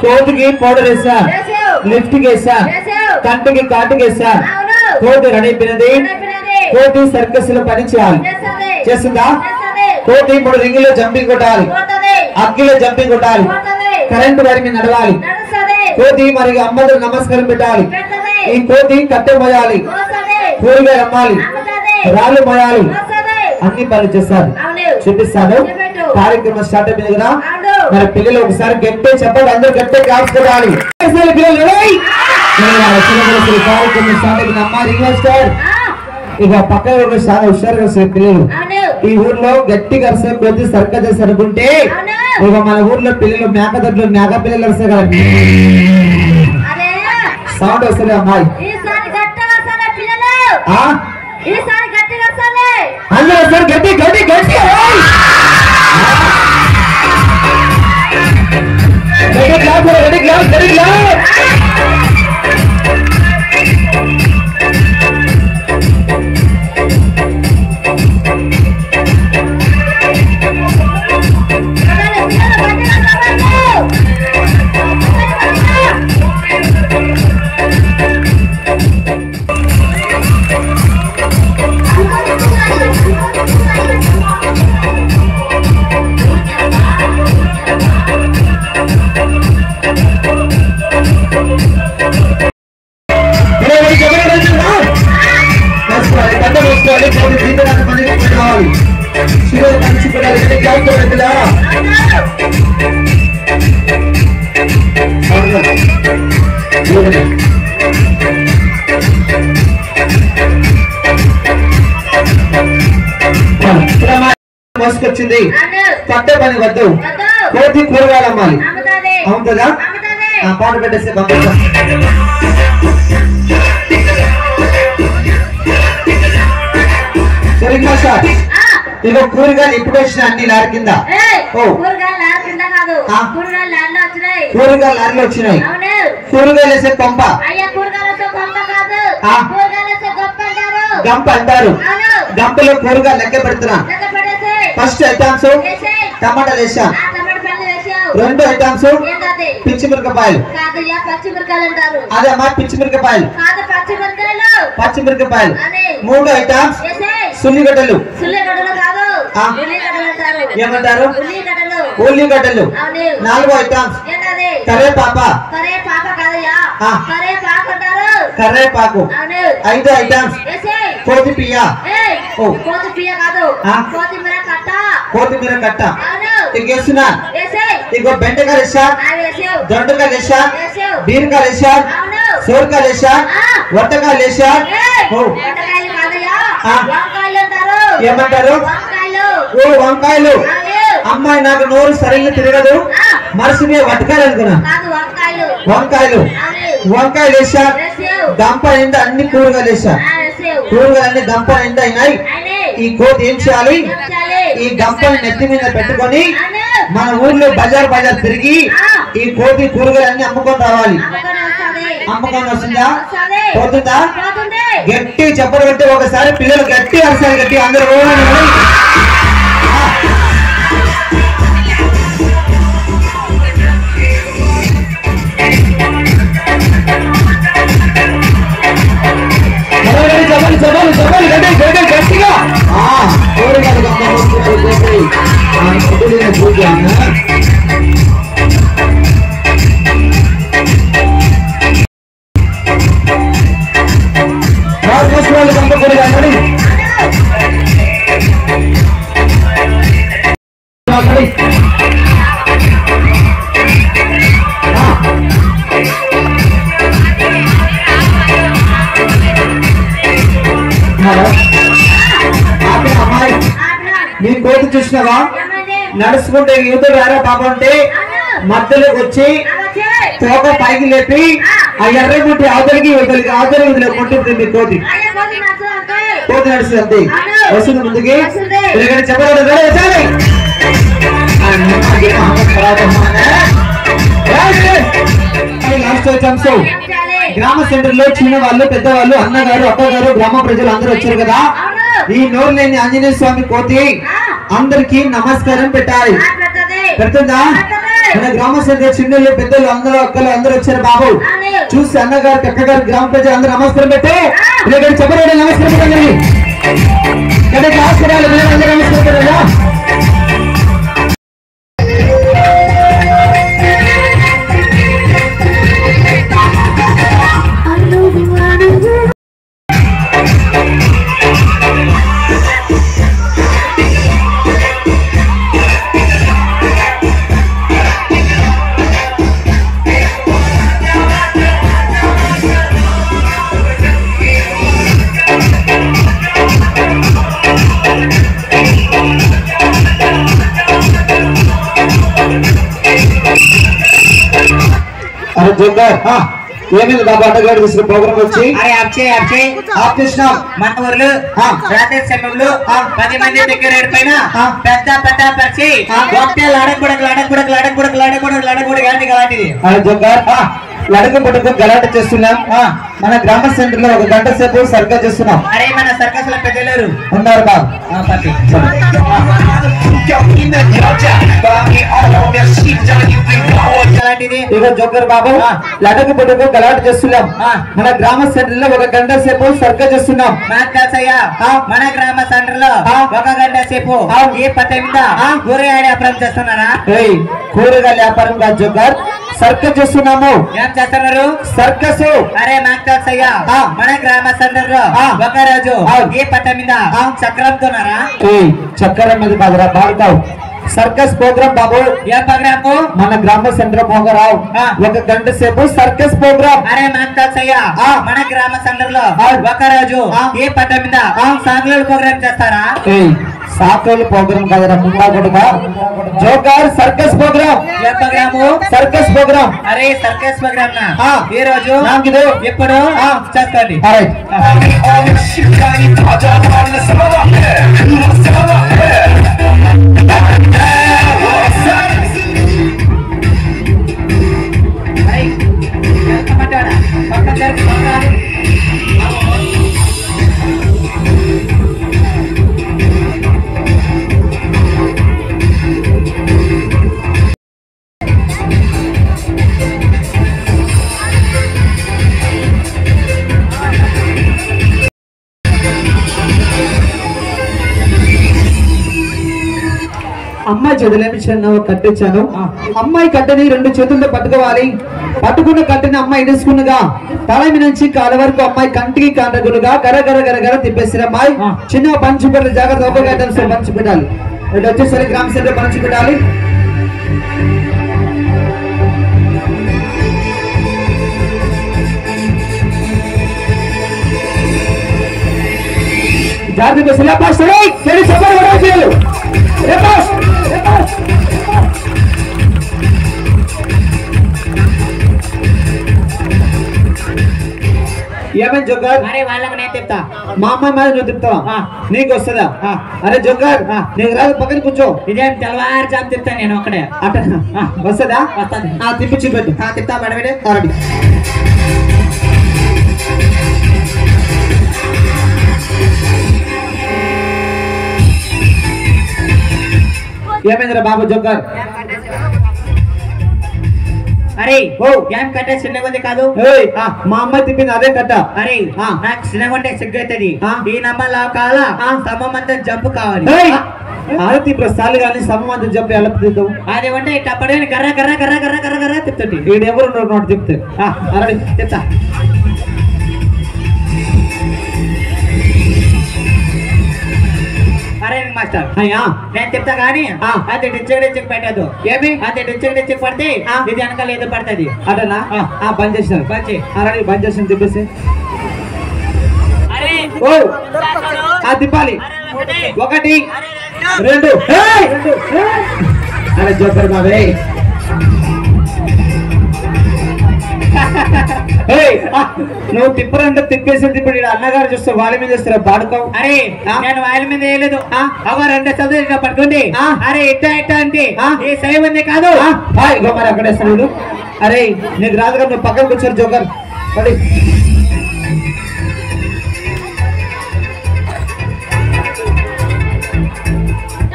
కోతికి పౌడర్ వేసా, లిఫ్ట్ వేసా, కంటికి కాటుకి వేసా. కోతి నడిపినది. కోతి సర్కస్ లో పని చేయాలి, చేస్తుందా? కోతి 3 రింగులో జంపింగ్ కొట్టాలి, అగ్గిలో జంపింగ్ కొట్టాలి, కరెంట్ వైర్ మీద నడవాలి. కోతి మరి అమ్మకు నమస్కారం పెట్టాలి. ఈ కోతి కట్టె మోయాలి, కూరగాయలు అమ్మాలి, రాళ్ళు మోయాలి, అన్ని పనులు చేస్తారు. చూపిస్తాను. కార్యక్రమం స్టార్ట్ అయిపోయింది కదా. మరి పిల్లలు ఒకసారి గట్టే చెప్పాలి, అందరూ గట్టే క్లాస్ కొట్టాలి. కార్యక్రమం స్టార్ట్ అయిపోయింది. అమ్మ రింగ్ స్టార్. ఇక పక్కన చాలా హుషారుగా వస్తారు పిల్లలు. ఈ ఊర్లో గట్టి కరిసే కొద్ది సర్కస్ చేసి అనుకుంటే ఇక మన ఊర్లో పిల్లలు మేకదొడ్లు మేక పిల్లలు వస్తాయి కదా, సౌండ్ వస్తుంది. అమ్మాయి అందరూ వస్తారు గట్టి గట్టి గట్టి గట్టి గ్లాస్ గట్టి గ్లాస్. మోసుకొచ్చింది, పట్టే పని వద్దు, కోతి కూరగాయలు అమ్మాలి. అవును కదా? పాట పెట్టేస్తే పంపిస్తా. సరిగ్గా సార్ ఇక కూరగాయలు ఇప్పుడు వచ్చిన అన్ని లారీ కింద. కూరగాయలు లారీలో వచ్చినాయి. కూరగాయలు వేసే పంప గంప అంటారు. గంపలో కూరగాయలు లెక్క పెడుతున్నా. ఫస్ట్ ఐటమ్స్ టమాటాలు వేసాం. 2 ఐటమ్స్ పిచ్చిమిరపకాయలు. అదే అమ్మా పిచ్చిమిరపకాయలు. పచ్చిమిరపకాయలు. 3 ఐటమ్స్ సుల్లిగడ్డలు. ఏమంటారు? ఉల్లిగడ్డలు. 4 ఐటమ్స్ కరేపాకు. కరేపాకు. 5 ఐటమ్స్ కొత్తిమీర. కొత్తిమీర కట్ట. ఇంకేస్తున్నా. ఇంకో బెండకాయలు వేసా, దొండకాయలు వేసా, బీరకాయలు వేసా, సోరకాయలు వేసా, వట్టకాయలు వేసా. ఏమంటారు? ఓ వంకాయలు. అమ్మాయి నాకు నోరు సరిగ్గా తిరగదు, మనసుమే వట్టకాయలు అనుకున్నా. వంకాయలు. వంకాయలు వేసా, దంప నిండా అన్ని కూరగాయలు వేసా. కూరగాయలు అన్ని దంప నిండా అయినాయి. ఈ కోతి ఏం చేయాలి? ఈ దంపని నెత్తి మీద పెట్టుకొని మన ఊర్లో బజార్ తిరిగి ఈ కోతి కూరగాయలన్నీ అమ్ముకొని రావాలి. అమ్మకం వస్తుందా? పోతుందా? గట్టి చెప్పలు పెట్టి ఒకసారి పిల్లలు గట్టి అరసాలి. గట్టి అందరూ గట్టిగా పూజ. నీ కోతి చూసినావా? నడుచుకుంటే యువతలు రారా పాప అంటే మధ్యలోకి వచ్చి తోక పైకి లేపి ఆ ఎర్రగుంటి అవతలికి ఇవతలికి అవతలికి కొట్టింది మీ కోతి. కోతి నడుస్తుంది అంతే. వస్తుంది ముందుకి చెప్పలేదు. గ్రామ సెంటర్ లో చిన్న వాళ్ళు పెద్దవాళ్ళు అన్నగారు అక్కగారు గ్రామ ప్రజలు అందరూ వచ్చారు కదా. ఈ నోరు లేని ఆంజనేయ స్వామి కోతి అందరికి నమస్కారం పెట్టాలి. పెడుతుందా? మన గ్రామస్తులు చిన్నలు పెద్దలు అందరూ అక్కలు అందరూ వచ్చారు బాబు. చూసి అన్నగారికి అక్కగారు గ్రామ ప్రజలు అందరూ నమస్కారం పెట్టి ఇక్కడ చెప్పండి నమస్కారం పెట్టండి. ఆశ్చర్యాలు అందరూ నమస్కారం పెట్టారా? ఏమైంది బాబు అడ్డగాడు తీసుకున్న ప్రోగ్రామ్ వచ్చి మన ఊర్లో రాత్రి సమయంలో 10 మంది దగ్గర పైన పెద్ద పెద్ద పరిచి లడక పుట్టుకు గలాట చేస్తున్నాం. మన గ్రామ సెంటర్ లో 1 గంట సేపు సర్కస్ చేస్తున్నాం. అరే మన సర్కస్ లో పెద్దలు ఉన్నారు బాబు. జోకర్ బాబు లడక పుట్టుకు గలాట చేస్తున్నాం. మన గ్రామ సెంటర్ లో 1 గంట సేపు సర్కస్ చేస్తున్నాం. మన గ్రామ సెంటర్ లో 1 గంట సేపు ఏ పట్ట మీద కూరగాయల వ్యాపారం చేస్తున్నారా? కూరగాయల వ్యాపారం కాదు జోకర్, సర్కస్ చేస్తున్నాము. ఏం చేస్తున్నారు? సర్కస్. అరే మాకు తెలుసయ్యా, మన గ్రామ సెంటర్ లో ఒక రోజు ఏ పట్ట మీద చక్రంతోనారా? చక్రం మీద బాధరా బాగుతావు. సర్కస్ ప్రోగ్రామ్ బాబు. ఏ ప్రోగ్రామ్? మన గ్రామ సెంటర్ పోగరావు 1 గంట సేపు సర్కస్ ప్రోగ్రామ్. అరే మాకు తెలుసయ్యా, మన గ్రామ సెంటర్ లో ఒక రోజు ఏ పట్ట మీద సాగుల ప్రోగ్రామ్ చేస్తారా? సాకుల ప్రోగ్రామ్ కదరా ముందా కొడుక. Joker circus programme. ఏ ప్రోగ్రాము? Circus programme. అరే సర్కస్ ప్రోగ్రామ్ నా ఈ రోజు ఎప్పుడు చేస్తాండి? అమ్మాయి చేతులేమిచ్చాను కట్టించాను. అమ్మాయి కట్టని 2 చేతులతో పట్టుకోవాలి. పట్టుకున్న కట్టిన అమ్మాయి ఇడుచుకున్నగా తలమి నుంచి కాల వరకు అమ్మాయి కంటికి కాంటగులుగా గర తిప్పేసిన అమ్మాయి చిన్న పంచి పెట్టాలి. జాగ్రత్త ఉపగట్టం పంచి పెట్టాలి. ఇటు వచ్చేసరి గ్రామ సెంటర్ పంచి పెట్టాలి. జాగ్రత్త సిలబస్ ఏమని జోకర్? అరే వాళ్ళకి నేను చెప్తా. మా అమ్మాయి మీద నువ్వు తిప్పుతావా? నీకు వస్తుందా? అరే జోకర్ నీకు రాదు, పక్కన కూర్చో. ఇదేం తెల్లవారు జాబ్ చెప్తాను నేను ఒక్కడే. అట వస్తుందా? వస్తుంది. తిప్పి చూపెట్టు. తిప్తా బడబెడే. ఏమైందిరా బాబు జోకర్? అరే ఏం కట్టే చిన్నగొంది కాదు. మా అమ్మాయి తిప్పింది అదే కట్ట. అరే నాకు చిన్నగొంటే సిగ్గు అవుతుంది. ఈ నంబర్ కావాలా? స్తంభం అంతా జంపు కావాలి. ఆరతి ప్రస్తాలు కానీ స్తంభం అంతా జంపు ఎలా తిద్దాం? అది ఉంటే టప్పడే గర్ర గర్ర గర్ర గర్ర గర్ర గర్ర తిప్పుతుంది. వీడెవరు నోట్ తిప్తే అరే చెప్తా. అరే మాస్టర్ నేను చెప్తా గానీ అది డిచ్చెక్ పెట్టదు. ఏమి అది డిచ్చెక్ పడితే ఇది వెనకాల ఏదో పడుతుంది. అటనా బంద్ చేసినారు. అరే బంద్ చేసిన తిప్పేసి తిప్పాలి. 1 2 అరే జోకర్ బాబే నువ్వు తిప్పరంటే తిప్పేసింది. ఇప్పుడు అన్నగారు చూస్తావు, వాళ్ళ మీద చూస్తారా బాడుకో. అరే నేను వాళ్ళ మీద వేయలేదు. అవ 2 చదువు పడుతుంది. అరే ఇట్టా అంటే ఏ సై ఉంది కాదు. మరి అక్కడ వేస్తాడు. అరే నీకు రాదుగా, నువ్వు పక్కన కూర్చోరు జోకర్. పడి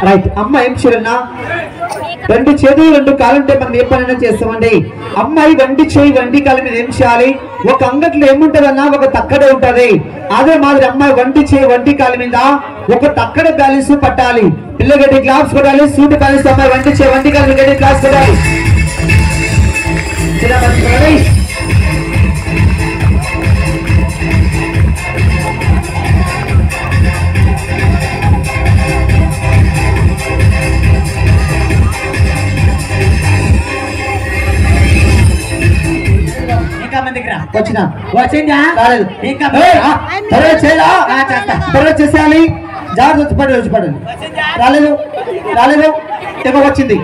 రైట్. అమ్మ ఏం చూడన్నా రెండు చేతులు రెండు కాలుంటే మనం ఏ పనైనా చేస్తామండి. అమ్మాయి వంటి చేయి వంటి కాలు మీద ఏం చేయాలి? ఒక అంగట్లో ఏముంటదన్నా ఒక తక్కడే ఉంటది. అదే మాదిరి అమ్మాయి వంటి చేయి వంటి కాలు మీద ఒక తక్కడ బ్యాలెన్స్ పట్టాలి. పిల్లగడ్డి క్లాప్స్ కొట్టాలి. సూటి బ్యాలెన్స్ అమ్మాయి వంటి చేయి వంటి కాలు గడ్డి క్లాప్స్ కొట్టాలి. వచ్చిందా? రాలేదు. ఇంకా చేసేయాలి. జాగ్రత్త వచ్చి పడండి. రాలేదు ఏమో వచ్చింది.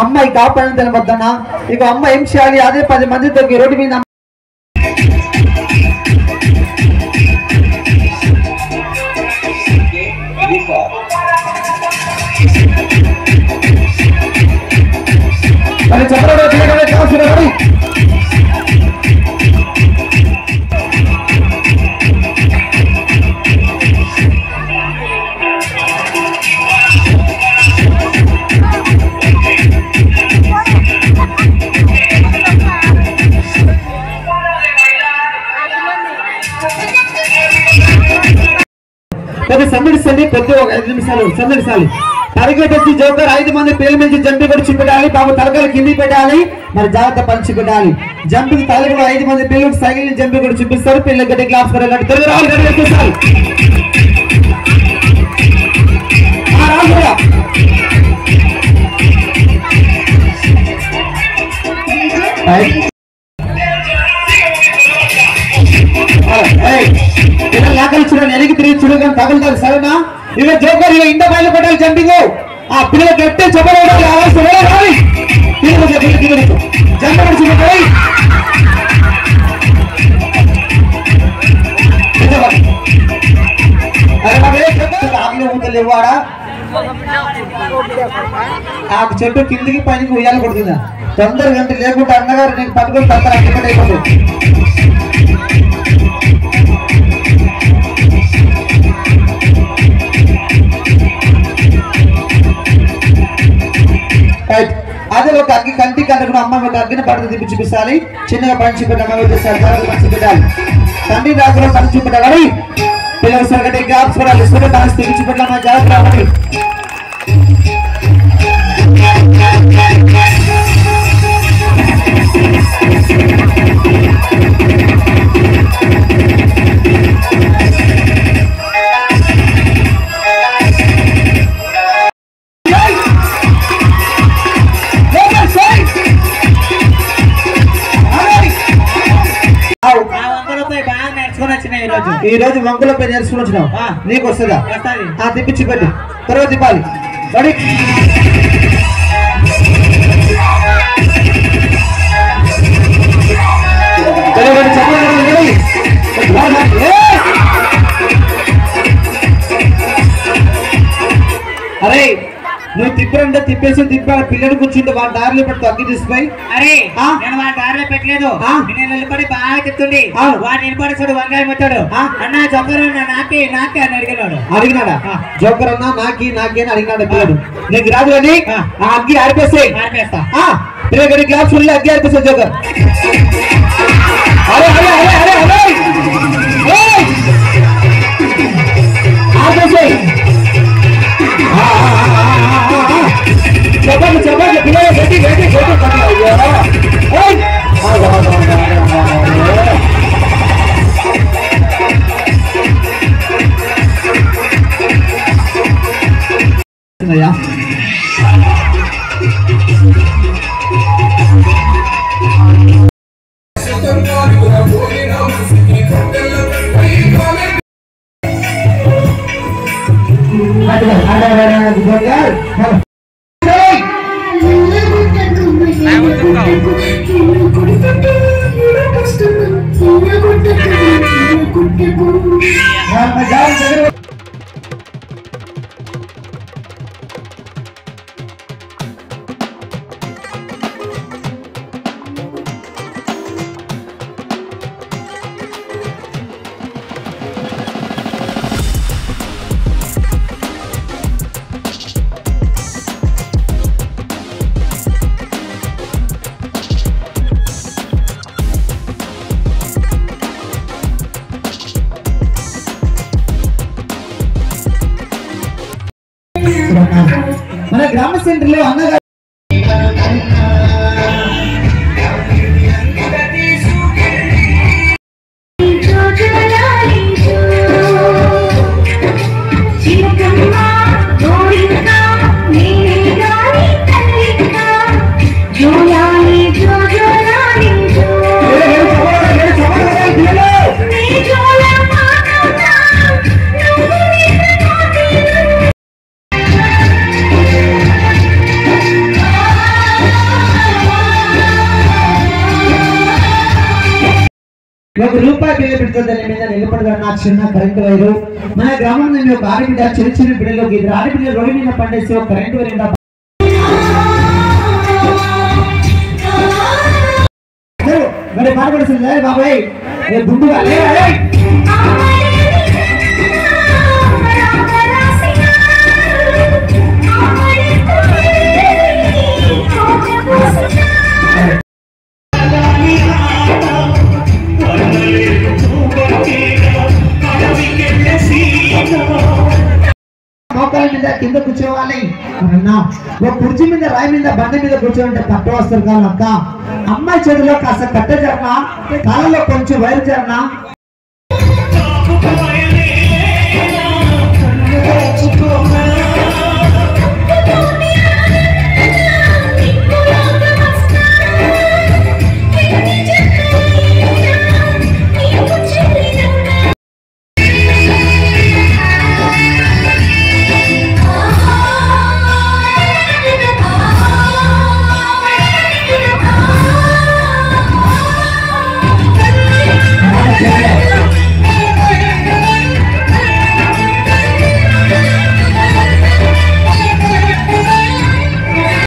అమ్మాయి కాపాడని తెలియవద్దన్నా. ఇక అమ్మ ఏం చేయాలి? అదే 10 మందితో రోడ్డు మీద చెప్పండి. కొద్ది సందడిస్తుంది. కొద్ది ఒక 5 నిమిషాలు సందడిస్తాలి. పరిగెత్తి జోకర్ 5 మంది పేరు నుంచి జంపి కూడా చూపెట్టాలి. బాబు తలకాయలు కింది పెట్టాలి. మరి జాగ్రత్త పంచి పెట్టాలి. జంపికి తలకి కూడా 5 మంది పిల్లలు సైకిల్ జంపి కూడా చూపిస్తారు. పిల్లలు గట్టి క్లాస్ కొట్టాలి. త్వరగా రావాలి. లాకలు చూడండి. వెనక్కి తిరిగి చూడగానే తగులుతారు. సరేనా? ఇక జోకర్ ఇక ఇంట బయలు కొట్టాలి. జంపింగ్ ఆ పిల్లలకి ఎట్టే చెప్పాలి. జంపడి చూపెట్టాలి. ఇవ్వాడా ఆ చెట్టు కిందికి పైకి ఉయ్యాలి కొడుతుందా? తొందరగా గంట లేకుండా అన్నగారు నీకు పట్టుకొని తొందర అక్కడికి అయిపోతుంది. అదే ఒక అగ్గి కంటికి అక్కడ అమ్మ ఒక అగ్గిని పడుతుంది తిప్పి చూపించాలి. చిన్నగా పని చూపెట్టి అమ్మ పంచి పెట్టాలి. తండ్రి దాకా పని చూపెట్టాలి. పిల్లలు సరిగట్టి గ్యాప్స్ కూడా ఇసుకుంటే దాన్ని తిరిగి చూపెట్టాలి. జాగ్రత్త రావాలి. ఈ రోజు వంకలపై నేర్చుకుని వచ్చినావు. నీకు వస్తుందా? తిప్పించి పెట్టి తర్వాత తిప్పాలి. అరే నువ్వు తిప్పరంటే తిప్పేసి తిప్పాలి. పిల్లలు కూర్చుంటే వాళ్ళ దారిలో పెట్టి తగ్గి తీసుకుపోయి. అరే నేను వాళ్ళ దారిలో పెట్టలేదు. నేను నిలబడి బాగా చెప్తుంది. వాడు నిలబడి చూడు వంకాయ పెట్టాడు. అన్న జోకర్ అన్న నాకే అని అడిగినాడా? జోకర్ అన్న నాకే అని అడిగినాడు. పిల్లడు నీకు రాదు అని ఆ అగ్గి ఆరిపేస్తా. పిల్లగడి గ్లాస్ ఫుల్ అగ్గి ఆరిపేస్తా జోకర్. అరే అరే అరే అరే అరే ఆరిపేసాయి. చెప్పండి పిల్లలు గట్టి గట్టి అయ్యా గ్రామ సెంటర్లో అన్నగారు ₹1 బిల్లు పెడుతుంది దాని మీద నిలబడగా నాకు చిన్న కరెంటు వైరు మన గ్రామంలో ఒక ఆడబిడ్డ చిన్న చిన్న బిడ్డలోకి ఇద్దరు ఆడబిడ్డ రోడ్డు మీద పండేసి ఒక కరెంటు వైరు మరి బాధపడుతుంది బాబాయ్ గుండుగా మోకాల మీద కింద కూర్చోవాలి ఒక కుర్చీ మీద రాయి మీద బండి మీద కూర్చోంటే పట్టు వస్తారు కాదు అక్క అమ్మాయి చేతిలో కాస్త కట్ట జరనా కాళ్ళలో కొంచెం వైరు జరనా